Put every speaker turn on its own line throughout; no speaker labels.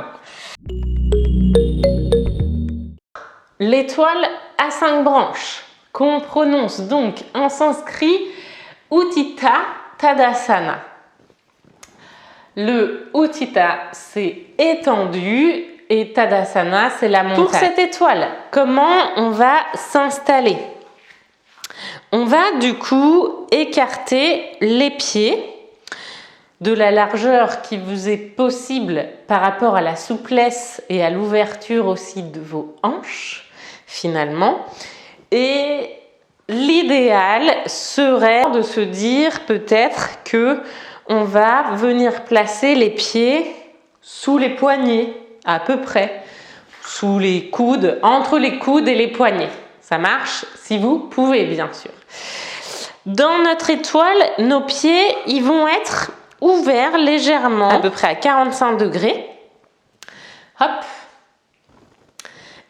commun. L'étoile à 5 branches, qu'on prononce donc en sanskrit Utthita Tadasana. Le Utthita, c'est étendu et Tadasana, c'est la montagne. Pour cette étoile, comment on va s'installer? On va du coup écarter les pieds de la largeur qui vous est possible par rapport à la souplesse et à l'ouverture aussi de vos hanches, finalement. Et l'idéal serait de se dire peut-être que on va venir placer les pieds sous les poignets, à peu près, sous les coudes, entre les coudes et les poignets. Ça marche si vous pouvez, bien sûr. Dans notre étoile, nos pieds, ils vont être ouverts légèrement, à peu près à 45 degrés. Hop.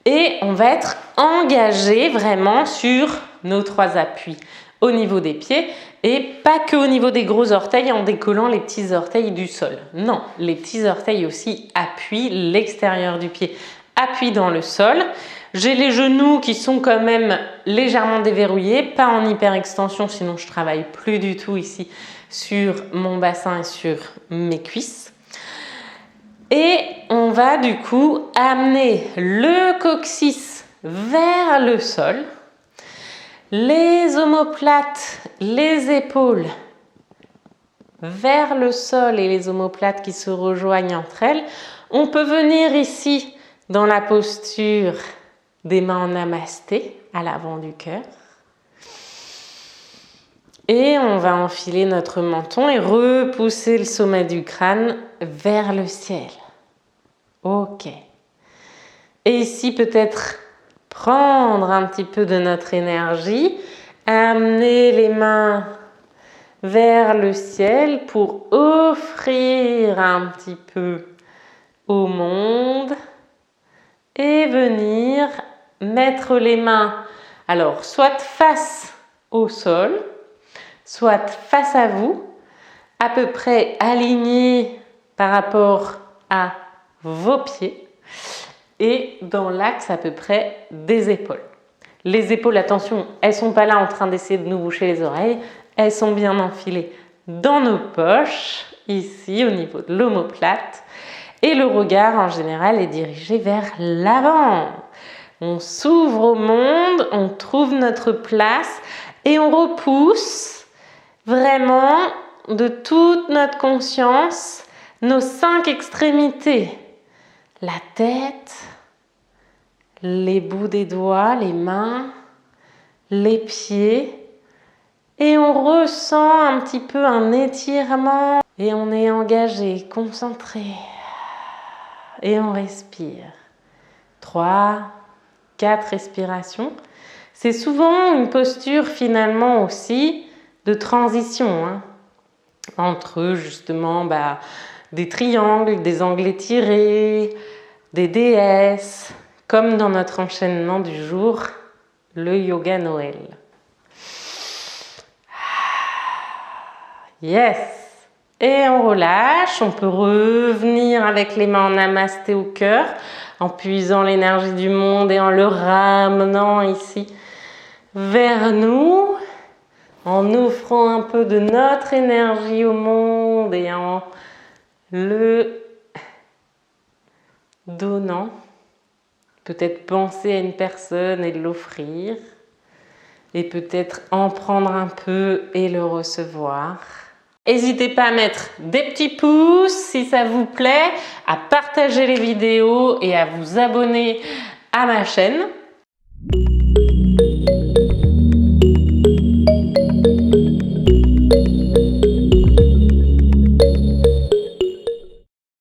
Et on va être engagé vraiment sur nos 3 appuis au niveau des pieds et pas que au niveau des gros orteils en décollant les petits orteils du sol. Non, les petits orteils aussi appuient l'extérieur du pied, appuient dans le sol. J'ai les genoux qui sont quand même légèrement déverrouillés, pas en hyperextension, sinon je travaille plus du tout ici sur mon bassin et sur mes cuisses. Et on va du coup amener le coccyx vers le sol, les omoplates, les épaules vers le sol et les omoplates qui se rejoignent entre elles. On peut venir ici dans la posture des mains en namasté à l'avant du cœur. Et on va enfiler notre menton et repousser le sommet du crâne vers le ciel. Ok. Et ici, peut-être prendre un petit peu de notre énergie, amener les mains vers le ciel pour offrir un petit peu au monde et venir mettre les mains, alors soit face au sol, soit face à vous, à peu près aligné par rapport à vos pieds et dans l'axe à peu près des épaules. Les épaules, attention, elles ne sont pas là en train d'essayer de nous boucher les oreilles, elles sont bien enfilées dans nos poches, ici au niveau de l'omoplate, et le regard en général est dirigé vers l'avant. On s'ouvre au monde, on trouve notre place et on repousse vraiment de toute notre conscience nos 5 extrémités. La tête, les bouts des doigts, les mains, les pieds. Et on ressent un petit peu un étirement. Et on est engagé, concentré. Et on respire. 3, 4 respirations. C'est souvent une posture finalement aussi de transition entre justement des triangles, des angles étirés, des DS, comme dans notre enchaînement du jour, le yoga Noël. Yes! Et on relâche, on peut revenir avec les mains en namasté au cœur, en puisant l'énergie du monde et en le ramenant ici vers nous, en offrant un peu de notre énergie au monde et en le donnant. Peut-être penser à une personne et l'offrir, et peut-être en prendre un peu et le recevoir. N'hésitez pas à mettre des petits pouces si ça vous plaît, à partager les vidéos et à vous abonner à ma chaîne.